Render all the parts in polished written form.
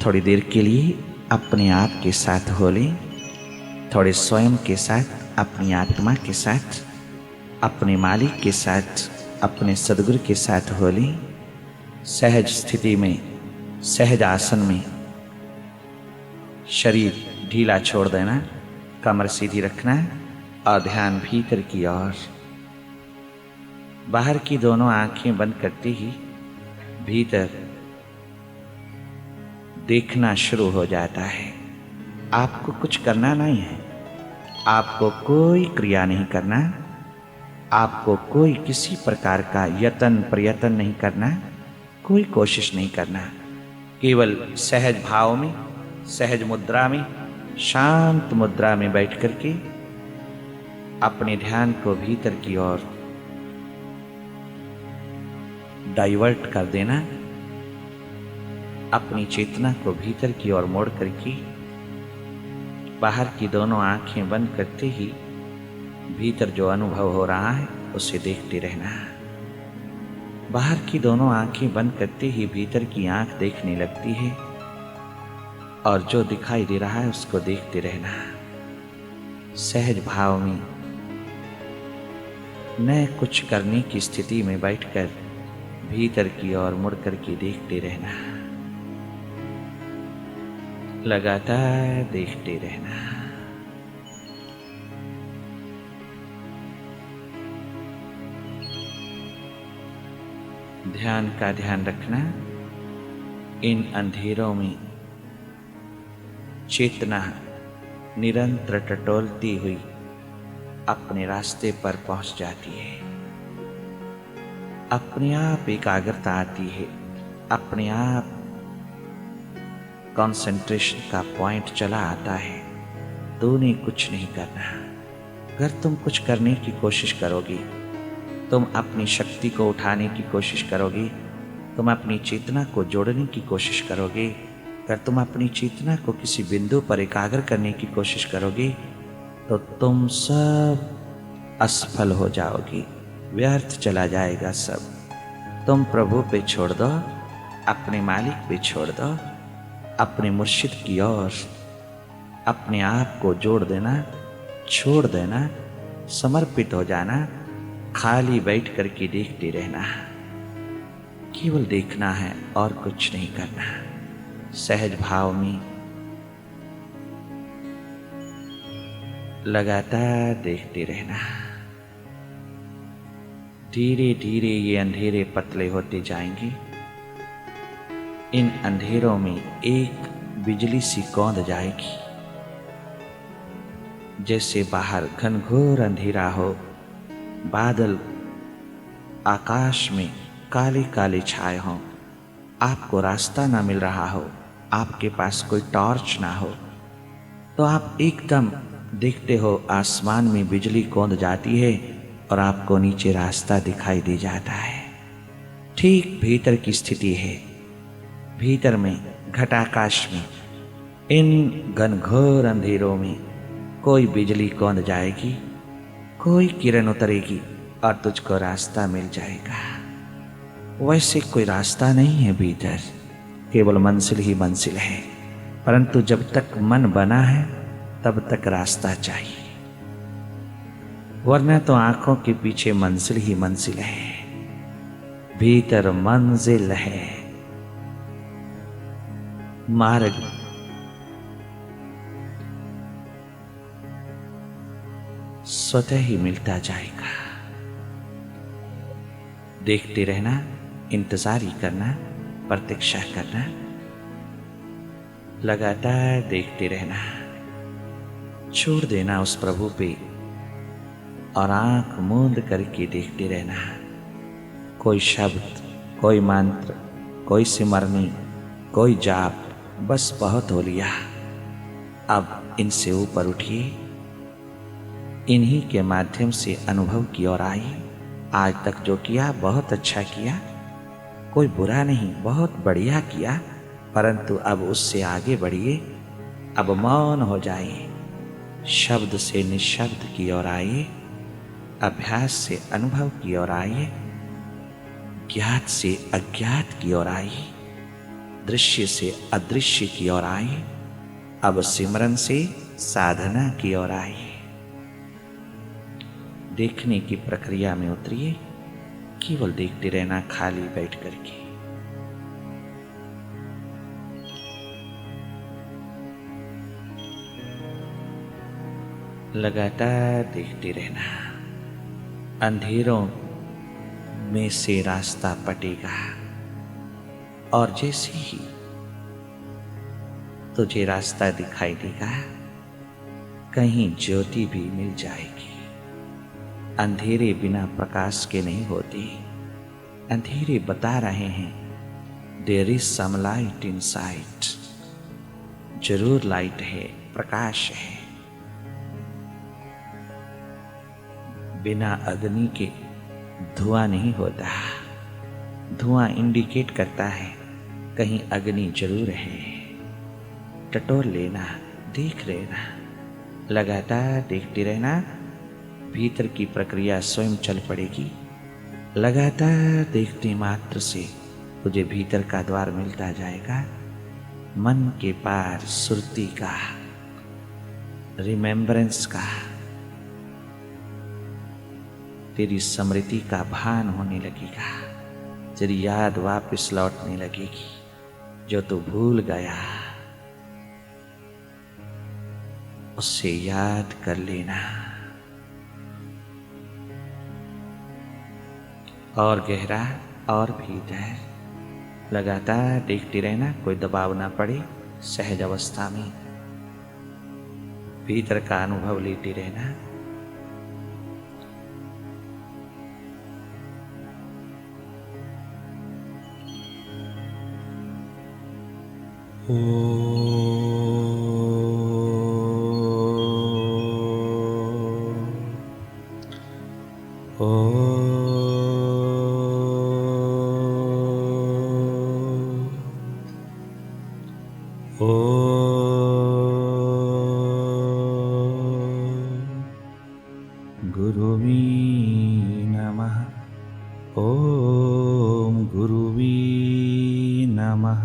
थोड़ी देर के लिए अपने आप के साथ हो लें, थोड़े स्वयं के साथ, अपनी आत्मा के साथ, अपने मालिक के साथ, अपने सद्गुरु के साथ हो लें। सहज स्थिति में, सहज आसन में शरीर ढीला छोड़ देना, कमर सीधी रखना और ध्यान भीतर की ओर। बाहर की दोनों आंखें बंद करते ही भीतर देखना शुरू हो जाता है। आपको कुछ करना नहीं है, आपको कोई क्रिया नहीं करना, आपको कोई किसी प्रकार का यत्न प्रयत्न नहीं करना, कोई कोशिश नहीं करना। केवल सहज भाव में, सहज मुद्रा में, शांत मुद्रा में बैठ करके अपने ध्यान को भीतर की ओर डाइवर्ट कर देना। अपनी चेतना को भीतर की ओर मोड़ करके बाहर की दोनों आंखें बंद करते ही भीतर जो अनुभव हो रहा है उसे देखते रहना। बाहर की दोनों आंखें बंद करते ही भीतर की आंख देखने लगती है और जो दिखाई दे रहा है उसको देखते रहना। सहज भाव में न कुछ करने की स्थिति में बैठकर भीतर की ओर मुड़ करके देखते रहना, लगातार देखते रहना। ध्यान का ध्यान रखना। इन अंधेरों में चेतना निरंतर टटोलती हुई अपने रास्ते पर पहुंच जाती है। अपने आप एकाग्रता आती है, अपने आप कंसंट्रेशन का पॉइंट चला आता है। तूने कुछ नहीं करना। अगर तुम कुछ करने की कोशिश करोगे, तुम अपनी शक्ति को उठाने की कोशिश करोगे, तुम अपनी चेतना को जोड़ने की कोशिश करोगे, अगर तुम अपनी चेतना को किसी बिंदु पर एकाग्र करने की कोशिश करोगे तो तुम सब असफल हो जाओगे, व्यर्थ चला जाएगा सब। तुम प्रभु पे छोड़ दो, अपने मालिक पे छोड़ दो, अपने मुर्शिद की ओर अपने आप को जोड़ देना, छोड़ देना, समर्पित हो जाना। खाली बैठ करके देखते रहना, केवल देखना है और कुछ नहीं करना। सहज भाव में लगातार देखते रहना। धीरे धीरे ये अंधेरे पतले होते जाएंगे। इन अंधेरों में एक बिजली सी कौंध जाएगी, जैसे बाहर घनघोर अंधेरा हो, बादल आकाश में काले काले छाए हों, आपको रास्ता ना मिल रहा हो, आपके पास कोई टॉर्च ना हो, तो आप एकदम देखते हो आसमान में बिजली कौंध जाती है और आपको नीचे रास्ता दिखाई दे जाता है। ठीक भीतर की स्थिति है। भीतर में घटाकाश में इन घनघोर अंधेरों में कोई बिजली कौंध जाएगी, कोई किरण उतरेगी और तुझको रास्ता मिल जाएगा। वैसे कोई रास्ता नहीं है भीतर, केवल मंजिल ही मंजिल है। परंतु जब तक मन बना है तब तक रास्ता चाहिए, वरना तो आंखों के पीछे मंजिल ही मंजिल है, भीतर मंजिल है। मार्ग स्वतः ही मिलता जाएगा। देखते रहना, इंतजार ही करना, प्रतीक्षा करना, लगातार देखते रहना। छोड़ देना उस प्रभु पे और आंख मूंद करके देखते रहना। कोई शब्द, कोई मंत्र, कोई सिमरनी, कोई जाप, बस बहुत हो लिया। अब इनसे ऊपर उठिए, इन्हीं के माध्यम से अनुभव की ओर आइए। आज तक जो किया बहुत अच्छा किया, कोई बुरा नहीं, बहुत बढ़िया किया, परंतु अब उससे आगे बढ़िए। अब मौन हो जाइए, शब्द से निशब्द की ओर आइए, अभ्यास से अनुभव की ओर आइए, ज्ञात से अज्ञात की ओर आइए। दृश्य से अदृश्य की ओर आए, अब सिमरन से साधना की ओर आए। देखने की प्रक्रिया में उतरिए, केवल देखते रहना खाली बैठ करके। लगातार देखते रहना। अंधेरों में से रास्ता पटेगा और जैसे ही तुझे रास्ता दिखाई देगा, कहीं ज्योति भी मिल जाएगी। अंधेरे बिना प्रकाश के नहीं होते। अंधेरे बता रहे हैं there is some light inside. जरूर लाइट है, प्रकाश है। बिना अग्नि के धुआं नहीं होता। धुआं इंडिकेट करता है कहीं अग्नि जरूर है। टटोल लेना, देख लेना, लगातार देखते रहना। भीतर की प्रक्रिया स्वयं चल पड़ेगी। लगातार देखते मात्र से तुझे भीतर का द्वार मिलता जाएगा। मन के पार सुरती का, रिमेम्बरेंस का, तेरी स्मृति का भान होने लगेगा। तेरी याद वापस लौटने लगेगी। जो तू भूल गया उससे याद कर लेना। और गहरा और भीतर लगातार देखते रहना। कोई दबाव ना पड़े। सहज अवस्था में भीतर का अनुभव लेते रहना। गुरुवे नमः। ओम गुरुवे नमः।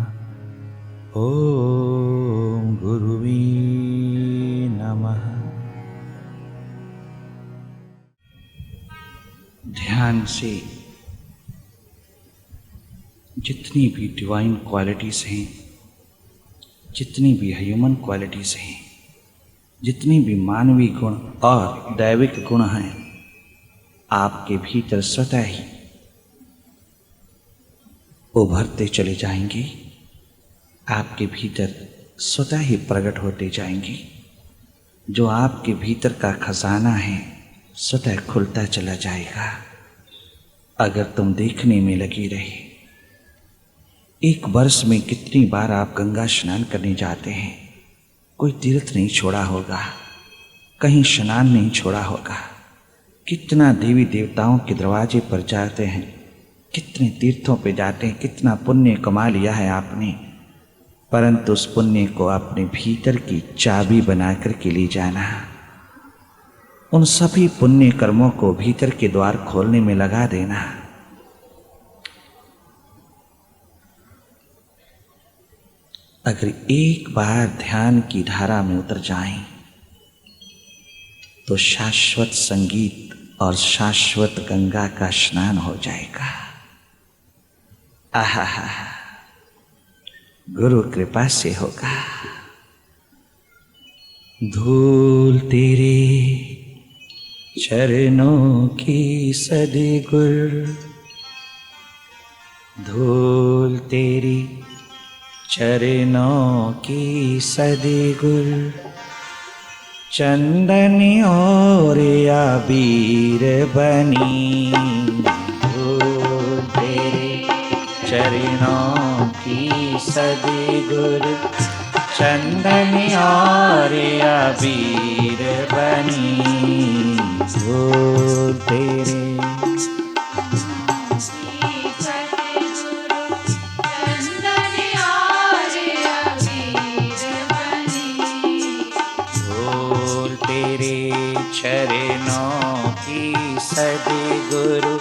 ओम गुरुवे नमः। ध्यान से जितनी भी डिवाइन क्वालिटीज हैं, जितनी भी ह्यूमन क्वालिटीज हैं, जितनी भी मानवीय गुण और दैविक गुण हैं, आपके भीतर स्वतः ही उभरते चले जाएंगे। आपके भीतर स्वतः ही प्रकट होते जाएंगे। जो आपके भीतर का खजाना है स्वतः खुलता चला जाएगा अगर तुम देखने में लगी रहे। एक वर्ष में कितनी बार आप गंगा स्नान करने जाते हैं? कोई तीर्थ नहीं छोड़ा होगा, कहीं स्नान नहीं छोड़ा होगा। कितना देवी देवताओं के दरवाजे पर जाते हैं, कितने तीर्थों पे जाते हैं, कितना पुण्य कमा लिया है आपने। परंतु उस पुण्य को अपने भीतर की चाबी बना कर के ले जाना। उन सभी पुण्य कर्मों को भीतर के द्वार खोलने में लगा देना। अगर एक बार ध्यान की धारा में उतर जाएं तो शाश्वत संगीत और शाश्वत गंगा का स्नान हो जाएगा। आहा, गुरु कृपा से होगा। धूल तेरे चरणों की सदगुर, धूल तेरी चरणों की सदगुर, चंदन और आबीर बनी। धूल तेरे चरणों की सदगुर, चंदन और आबीर बनी। धूल तेरे चरणों की सदगुरु,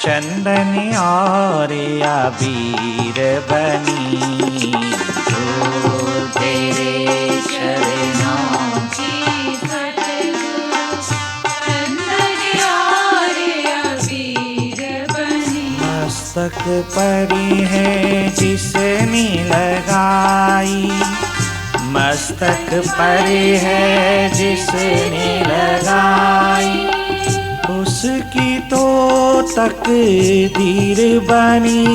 चंदन और आबीर बनी। परी है जिसने लगाई, मस्तक परी है जिसने लगाई, उसकी तो तकदीर बनी,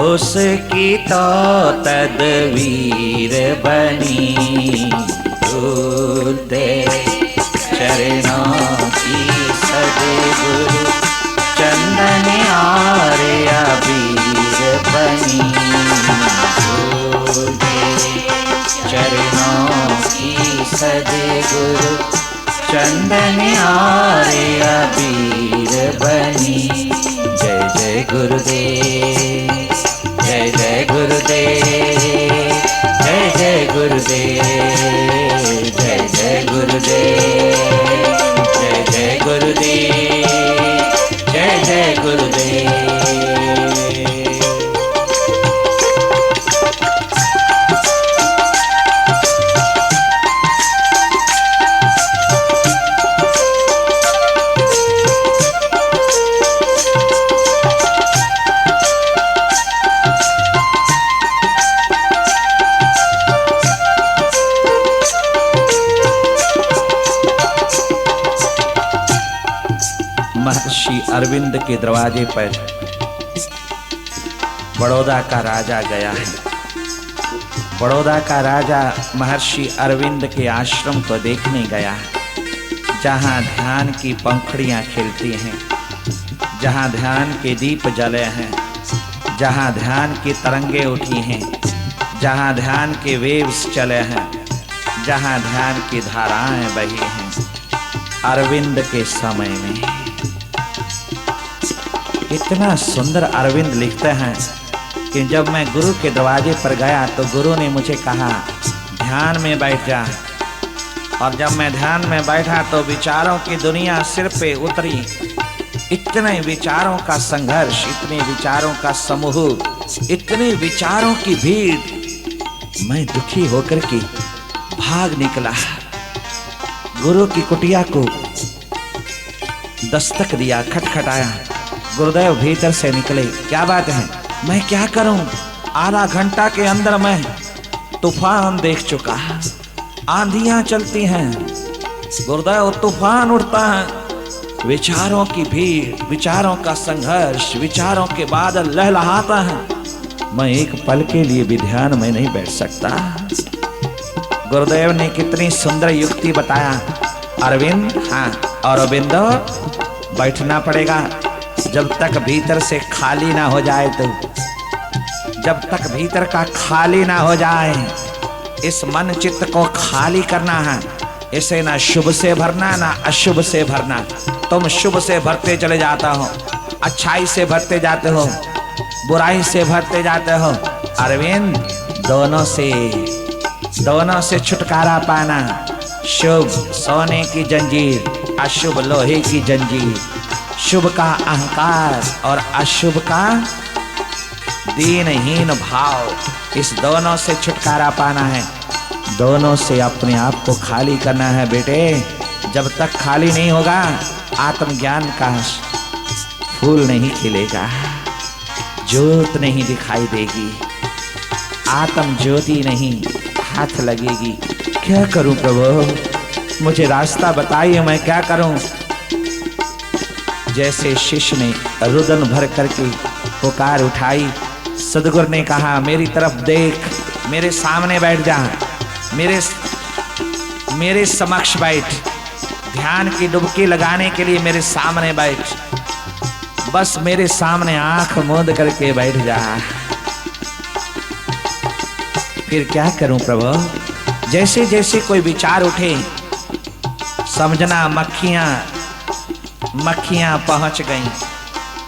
उसकी तो तदवीर बनी। धूल तेरे चरणों की सद्गुरु, चंदन आर्य अबीर बनी। धूल तेरे चरणों की सद्गुरु, चंदन आर्य अबीर बनी। जय जय गुरुदेव, जय जय गुरुदेव, जय जय गुरुदेव, जय जय गुरुदेव, जय जय गुरुदेव, जय जय गुरुदेव। महर्षि अरविंद के दरवाजे पर बड़ौदा का राजा गया है। बड़ौदा का राजा महर्षि अरविंद के आश्रम को देखने गया है, जहाँ ध्यान की पंखुड़ियाँ खिलती हैं, जहाँ ध्यान के दीप जले हैं, जहाँ ध्यान की तरंगे उठी हैं, जहाँ ध्यान के वेव्स चले हैं, जहाँ ध्यान की धाराएं बही हैं। अरविंद के समय में इतना सुंदर अरविंद लिखते हैं कि जब मैं गुरु के दरवाजे पर गया तो गुरु ने मुझे कहा ध्यान में बैठ जा, और जब मैं ध्यान में बैठा तो विचारों की दुनिया सिर पे उतरी। इतने विचारों का संघर्ष, इतने विचारों का समूह, इतने विचारों की भीड़, मैं दुखी होकर के भाग निकला। गुरु की कुटिया को दस्तक दिया, खटखटाया। गुरुदेव भीतर से निकले। क्या बात है? मैं क्या करूं? आधा घंटा के अंदर मैं तूफान देख चुका, आंधियां चलती हैं, गुरुदेव तूफान उठता है, विचारों की भीड़, विचारों का संघर्ष, विचारों के बादल लहलहाता है। मैं एक पल के लिए भी ध्यान में नहीं बैठ सकता। गुरुदेव ने कितनी सुंदर युक्ति बताया। अरविंद, हाँ और अरविंदो, बैठना पड़ेगा जब तक भीतर से खाली ना हो जाए। तो जब तक भीतर का खाली ना हो जाए, इस मन चित्त को खाली करना है। इसे ना शुभ से भरना ना अशुभ से भरना। तुम शुभ से भरते चले जाते हो, अच्छाई से भरते जाते हो, बुराई से भरते जाते हो। अरविंद, दोनों से छुटकारा पाना। शुभ सोने की जंजीर, अशुभ लोहे की जंजीर। शुभ का अहंकार और अशुभ का दीनहीन भाव, इस दोनों से छुटकारा पाना है। दोनों से अपने आप को खाली करना है बेटे। जब तक खाली नहीं होगा, आत्मज्ञान का फूल नहीं खिलेगा, ज्योत नहीं दिखाई देगी, आत्म ज्योति नहीं हाथ लगेगी। क्या करूं प्रभु, मुझे रास्ता बताइए, मैं क्या करूं? जैसे शिष्य ने रुदन भर करके पुकार उठाई, सदगुरु ने कहा मेरी तरफ देख, मेरे सामने बैठ जा, मेरे समक्ष बैठ, ध्यान की डुबकी लगाने के लिए मेरे सामने बैठ, बस मेरे सामने आंख मूंद करके बैठ जा। फिर क्या करूं प्रभु? जैसे जैसे कोई विचार उठे, समझना मक्खियां पहुंच गईं,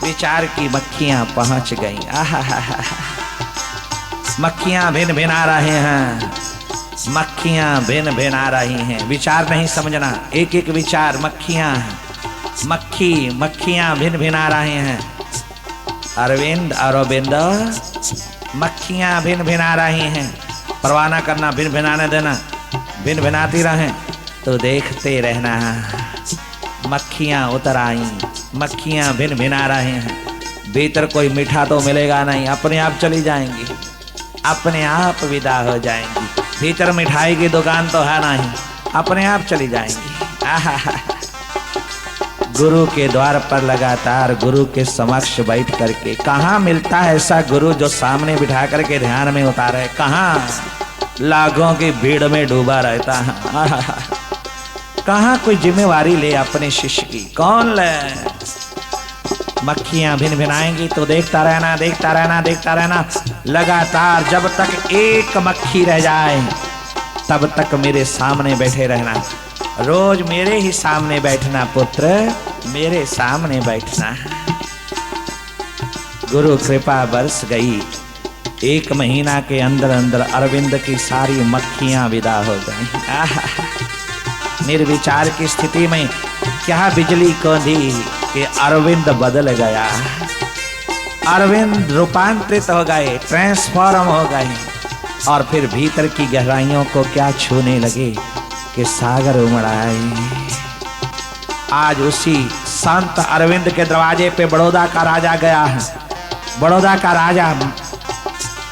विचार की मक्खियां पहुंच गईं। आहा, मक्खियां भिन भिन आ रहे हैं, मक्खियां भिन भिन आ रही हैं। विचार नहीं समझना, एक एक विचार, मक्खियां भिन भिन आ रहे हैं। अरविंद और अरविंद, मक्खियां भिन भिन आ रही हैं। परवाह ना करना, भिन भिनाने देना, भिन भिनाती रहें तो देखते रहना। मक्खियां उतर आई, मक्खियां भिन भिन आ रहे हैं। भीतर कोई मीठा तो मिलेगा नहीं, अपने आप चली जाएंगी, अपने आप विदा हो जाएंगी। भीतर मिठाई की दुकान तो है नहीं, अपने आप चली जाएंगी। आहा, गुरु के द्वार पर लगातार गुरु के समक्ष बैठ करके, कहाँ मिलता है ऐसा गुरु जो सामने बिठा करके ध्यान में उतारे? कहाँ? लाखों की भीड़ में डूबा रहता है। कहाँ कोई जिम्मेवारी ले अपने शिष्य की? कौन ले? मक्खियां भिन भिनाएंगी तो देखता रहना, देखता रहना, देखता रहना लगातार, जब तक एक मक्खी रह जाए तब तक मेरे सामने बैठे रहना। रोज मेरे ही सामने बैठना पुत्र, मेरे सामने बैठना। गुरु कृपा बरस गई, 1 महीना के अंदर अंदर अरविंद की सारी मक्खियां विदा हो गई। निर्विचार की स्थिति में क्या बिजली को दी कि अरविंद बदल गया। अरविंद रूपांतरित हो गए, ट्रांसफॉर्म हो गए, और फिर भीतर की गहराइयों को क्या छूने लगे कि सागर उमड़ आए। आज उसी संत अरविंद के दरवाजे पे बड़ौदा का राजा गया है। बड़ौदा का राजा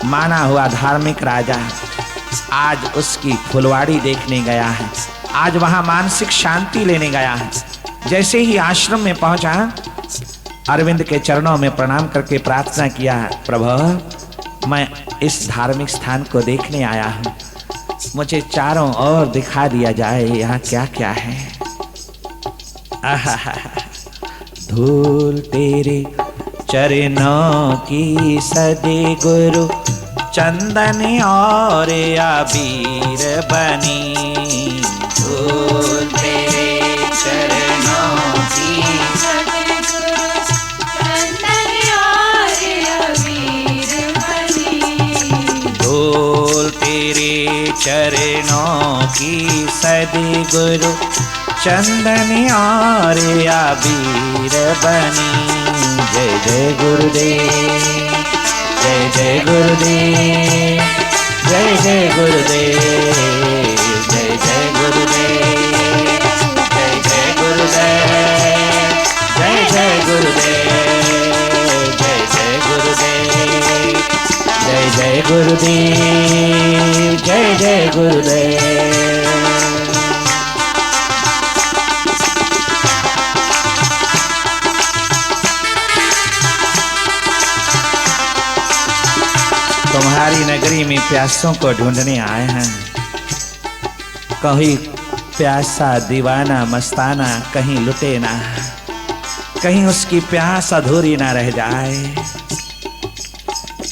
माना हुआ धार्मिक राजा आज उसकी फुलवाड़ी देखने गया है, आज वहां मानसिक शांति लेने गया है। जैसे ही आश्रम में पहुंचा, अरविंद के चरणों में प्रणाम करके प्रार्थना किया, प्रभु मैं इस धार्मिक स्थान को देखने आया हूं, मुझे चारों ओर दिखा दिया जाए यहाँ क्या क्या है। आहा, धूल तेरे चरणों की सदे गुरु, चंदन और अबीर बनी। धूल तेरे चरणों की सदे गुरु, चंदन और अबीर बनी। धूल तेरे चरणों की सदे गुरु, चंदन और अबीर बनी। जय जय गुरुदेव, जय जय गुरुदेव, जय जय गुरुदेव, जय जय गुरुदेव, जय जय गुरुदेव, जय जय गुरुदेव, जय जय गुरुदेव, जय जय गुरुदेव, जय जय गुरुदेव। तुम्हारी नगरी में प्यासों को ढूंढने आए हैं। कहीं प्यासा दीवाना मस्ताना कहीं लुटे ना, कहीं उसकी प्यास अधूरी ना रह जाए,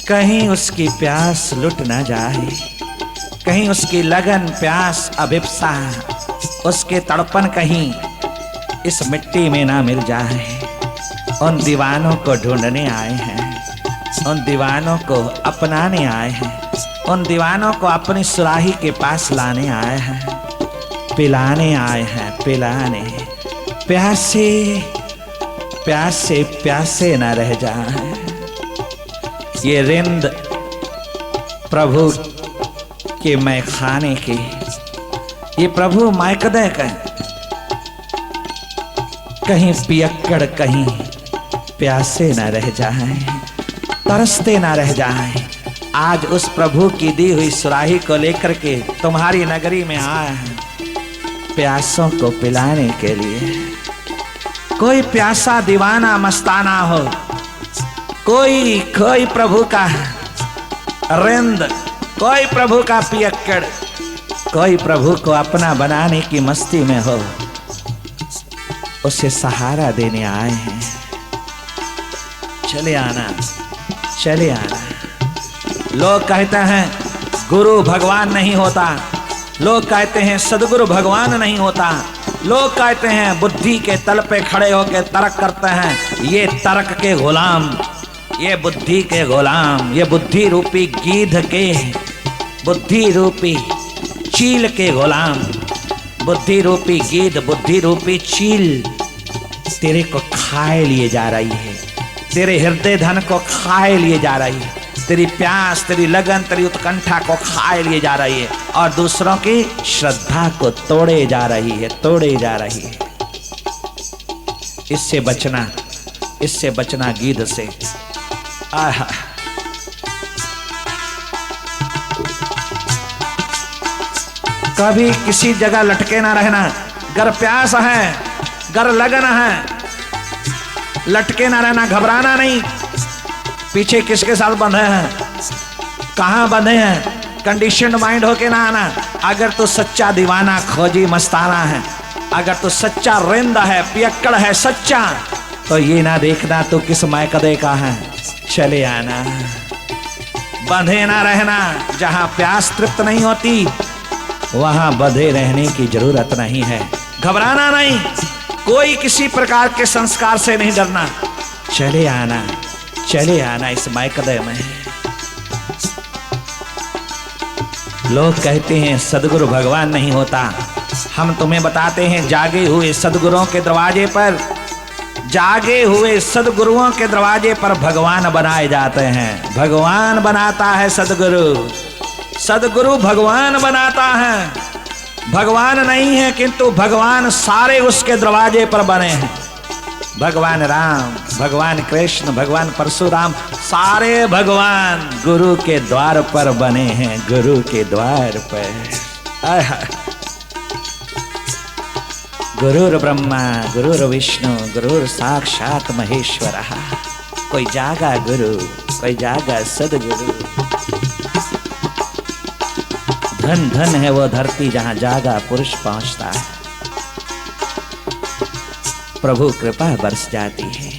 कहीं उसकी प्यास लुट ना जाए, कहीं उसकी लगन प्यास अभिप्सा उसके तड़पन कहीं इस मिट्टी में ना मिल जाए। उन दीवानों को ढूंढने आए हैं, उन दीवानों को अपनाने आए हैं, उन दीवानों को अपनी सुराही के पास लाने आए हैं, पिलाने आए हैं, पिलाने। प्यासे प्यासे प्यासे न रह जाए। ये रिंद प्रभु के मैखाने की, ये प्रभु मैकदे का, कहीं पियक्कड़ कहीं प्यासे न रह जाए, तरसते ना रह जाएं। आज उस प्रभु की दी हुई सुराही को लेकर के तुम्हारी नगरी में आए हैं, प्यासों को पिलाने के लिए। कोई प्यासा दीवाना मस्ताना हो, कोई प्रभु का रिंद, कोई प्रभु का पियक्कड़, कोई प्रभु को अपना बनाने की मस्ती में हो, उसे सहारा देने आए हैं। चले आना, चले आना। लोग कहते हैं गुरु भगवान नहीं होता, लोग कहते हैं सदगुरु भगवान नहीं होता, लोग कहते हैं बुद्धि के तल पे खड़े होकर तर्क करते हैं। ये तर्क के गुलाम, ये बुद्धि के गुलाम, ये बुद्धि रूपी गीध के, बुद्धि रूपी चील के गुलाम, बुद्धि रूपी गीध, बुद्धि रूपी चील तेरे को खाए लिए जा रही है, तेरे हृदय धन को खाए लिए जा रही है, तेरी प्यास, तेरी लगन, तेरी उत्कंठा को खाए लिए जा रही है, और दूसरों की श्रद्धा को तोड़े जा रही है, तोड़े जा रही है। इससे बचना, इससे बचना गिद्ध से। आहा, कभी किसी जगह लटके ना रहना। गर प्यास है, गर लगन है, लटके ना रहना, घबराना नहीं। पीछे किसके साथ बंधे हैं, कहां बंधे हैं, कंडीशनड माइंड होके ना आना। अगर तो सच्चा दीवाना खोजी मस्ताना है, अगर तो सच्चा रिंद है, पियक्कड़ है सच्चा, तो ये ना देखना तो किस मैकदे का है, चले आना। बंधे ना रहना, जहां प्यास तृप्त नहीं होती वहां बंधे रहने की जरूरत नहीं है। घबराना नहीं, कोई किसी प्रकार के संस्कार से नहीं डरना, चले आना, चले आना इस मैकदे में। लोग कहते हैं सदगुरु भगवान नहीं होता, हम तुम्हें बताते हैं जागे हुए सदगुरुओं के दरवाजे पर, जागे हुए सदगुरुओं के दरवाजे पर भगवान बनाए जाते हैं। भगवान बनाता है सदगुरु, सदगुरु भगवान बनाता है। भगवान नहीं है किंतु भगवान सारे उसके दरवाजे पर बने हैं। भगवान राम, भगवान कृष्ण, भगवान परशुराम, सारे भगवान गुरु के द्वार पर बने हैं, गुरु के द्वार पर। गुरुर ब्रह्मा गुरुर विष्णु गुरुर साक्षात महेश्वर। कोई जागा गुरु, कोई जागा सदगुरु। धन धन है वो धरती जहां जागा पुरुष पहुंचता है, प्रभु कृपा बरस जाती है।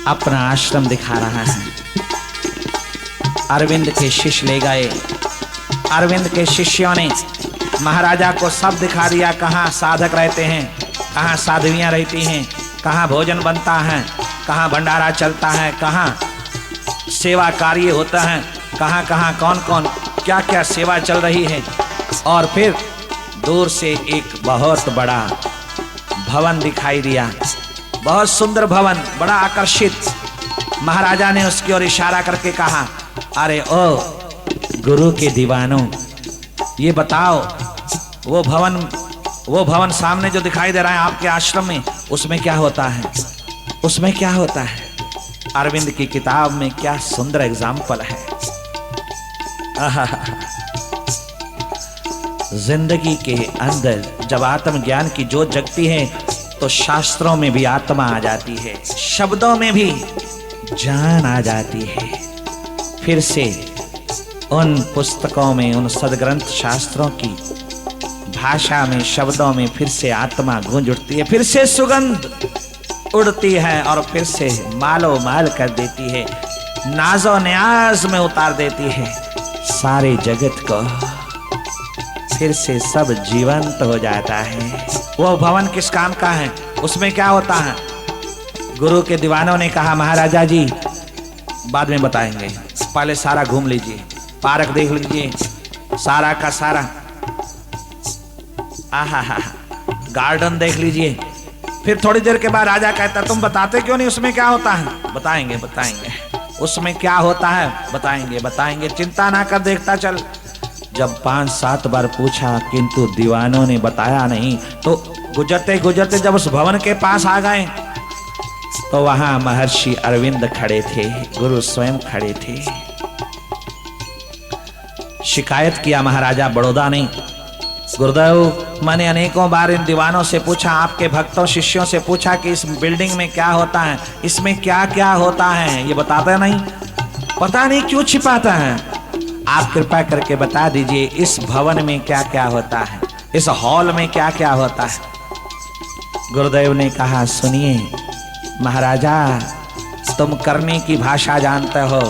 अपना आश्रम दिखा रहा है। अरविंद के शिष्य ले गए, अरविंद के शिष्यों ने महाराजा को सब दिखा दिया, कहाँ साधक रहते हैं, कहाँ साध्वियाँ रहती हैं, कहाँ भोजन बनता है, कहाँ भंडारा चलता है, कहाँ सेवा कार्य होता है, कहाँ कहाँ कौन कौन क्या क्या सेवा चल रही है। और फिर दूर से एक बहुत बड़ा भवन दिखाई दिया, बहुत सुंदर भवन, बड़ा आकर्षित। महाराजा ने उसकी ओर इशारा करके कहा, अरे ओ गुरु के दीवानों, ये बताओ वो भवन सामने जो दिखाई दे रहा है आपके आश्रम में, उसमें क्या होता है, उसमें क्या होता है। अरविंद की किताब में क्या सुंदर एग्जाम्पल है। जिंदगी के अंदर जब आत्मज्ञान की जोत जगती है तो शास्त्रों में भी आत्मा आ जाती है, शब्दों में भी जान आ जाती है। फिर से उन पुस्तकों में, उन सदग्रंथ शास्त्रों की भाषा में, शब्दों में फिर से आत्मा गूंज उठती है, फिर से सुगंध उड़ती है और फिर से मालो माल कर देती है, नाजो न्याज में उतार देती है सारे जगत को। फिर से सब जीवंत हो जाता है। वो भवन किस काम का है, उसमें क्या होता है। गुरु के दीवानों ने कहा, महाराजा जी बाद में बताएंगे, पहले सारा घूम लीजिए, पार्क देख लीजिए, सारा का सारा, आहा गार्डन देख लीजिए। फिर थोड़ी देर के बाद राजा कहता, तुम बताते क्यों नहीं उसमें क्या होता है। बताएंगे बताएंगे, उसमें क्या होता है बताएंगे बताएंगे, चिंता ना कर, देखता चल। जब 5-7 बार पूछा किंतु दीवानों ने बताया नहीं, तो गुजरते गुजरते जब उस भवन के पास आ गए तो वहां महर्षि अरविंद खड़े थे, गुरु स्वयं खड़े थे। शिकायत किया महाराजा बड़ौदा ने, गुरुदेव मैंने अनेकों बार इन दीवानों से पूछा, आपके भक्तों शिष्यों से पूछा कि इस बिल्डिंग में क्या होता है, इसमें क्या क्या होता है, ये बताता नहीं, पता नहीं क्यों छिपाता है। आप कृपा करके बता दीजिए इस भवन में क्या क्या होता है, इस हॉल में क्या क्या होता है। गुरुदेव ने कहा, सुनिए महाराजा, तुम करने की भाषा जानते हो,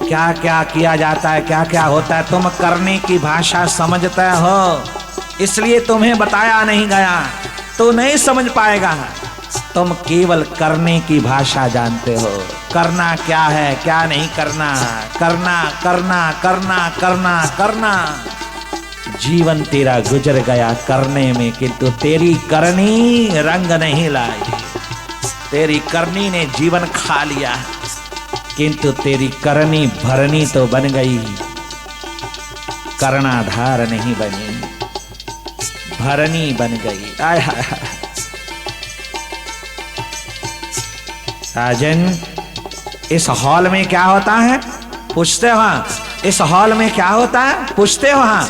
क्या क्या किया जाता है, क्या क्या होता है, तुम करने की भाषा समझते हो, इसलिए तुम्हें बताया नहीं गया, तो नहीं समझ पाएगा। तुम केवल करने की भाषा जानते हो, करना क्या है क्या नहीं करना, करना करना करना करना करना। जीवन तेरा गुजर गया करने में, किंतु तेरी करनी रंग नहीं लाई। तेरी करनी ने जीवन खा लिया, किंतु तेरी करनी भरनी तो बन गई, करणाधार नहीं बनी। भरनी बन गई। आय हाय हाय। राजन, इस हॉल में क्या होता है पूछते हो? हाँ, इस हॉल में क्या होता है पूछते हो? हाँ,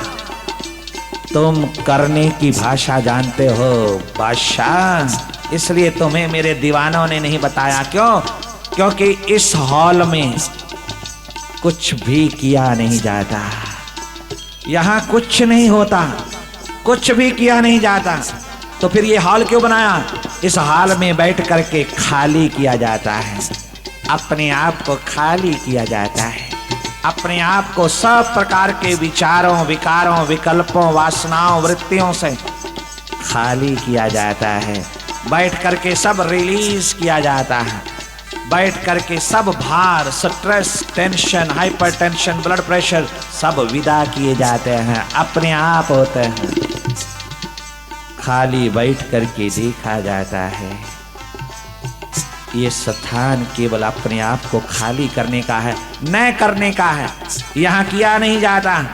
तुम करने की भाषा जानते हो बादशाह, इसलिए तुम्हें मेरे दीवानों ने नहीं बताया। क्यों? क्योंकि इस हॉल में कुछ भी किया नहीं जाता, यहां कुछ नहीं होता, कुछ भी किया नहीं जाता। तो फिर ये हॉल क्यों बनाया? इस हॉल में बैठ करके खाली किया जाता है, अपने आप को खाली किया जाता है, अपने आप को सब प्रकार के विचारों, विकारों, विकल्पों, वासनाओं, वृत्तियों से खाली किया जाता है। बैठ करके सब रिलीज किया जाता है, बैठ करके सब भार, stress, tension, hypertension, blood pressure सब विदा किए जाते हैं, अपने आप होते हैं। खाली बैठ करके देखा जाता है। ये स्थान केवल अपने आप को खाली करने का है, न करने का है। यहाँ किया नहीं जाता,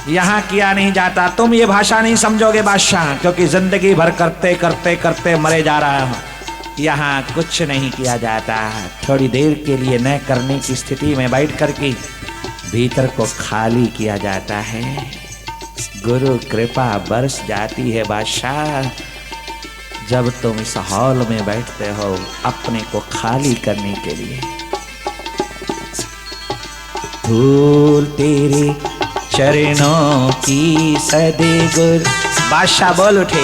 यहाँ किया नहीं जाता। तुम ये भाषा नहीं समझोगे बादशाह, क्योंकि जिंदगी भर करते करते करते मरे जा रहा हो। यहाँ कुछ नहीं किया जाता है। थोड़ी देर के लिए न करने की स्थिति में बैठ करके भीतर को खाली किया जाता है। गुरु कृपा बरस जाती है बादशाह, जब तुम इस हॉल में बैठते हो अपने को खाली करने के लिए। धूल तेरे चरणों की सदगुर। बादशाह बोल उठे।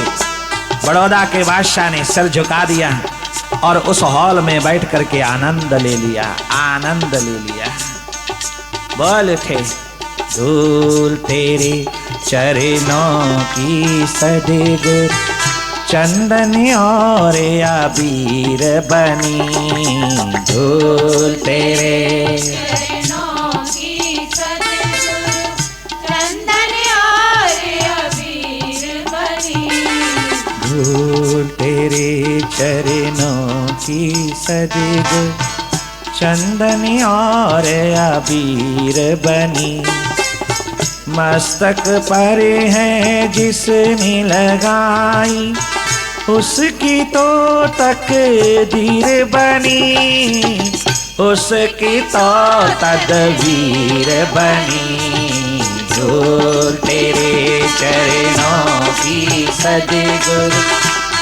बड़ौदा के बादशाह ने सर झुका दिया और उस हॉल में बैठ करके आनंद ले लिया, आनंद ले लिया। बोल उठे। धूल तेरे चरणों की सदगुर, चंदन और अबीर बनी। धूल तेरे चरणों की सदगुर, चंदन और अबीर बनी। धूल तेरे चरणों की सदगुर, चंदन और अबीर बनी। मस्तक पर है जिसने लगाई, उसकी तो तकदीर बनी, उसकी तो तदबीर बनी। धूल तेरे चरणों की सदगुर,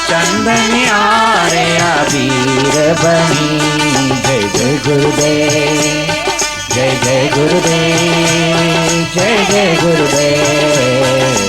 चंदन और अबीर बनी। जय जय गुरुदेव, जय जय गुरुदेव, जय जय गुरुदेव।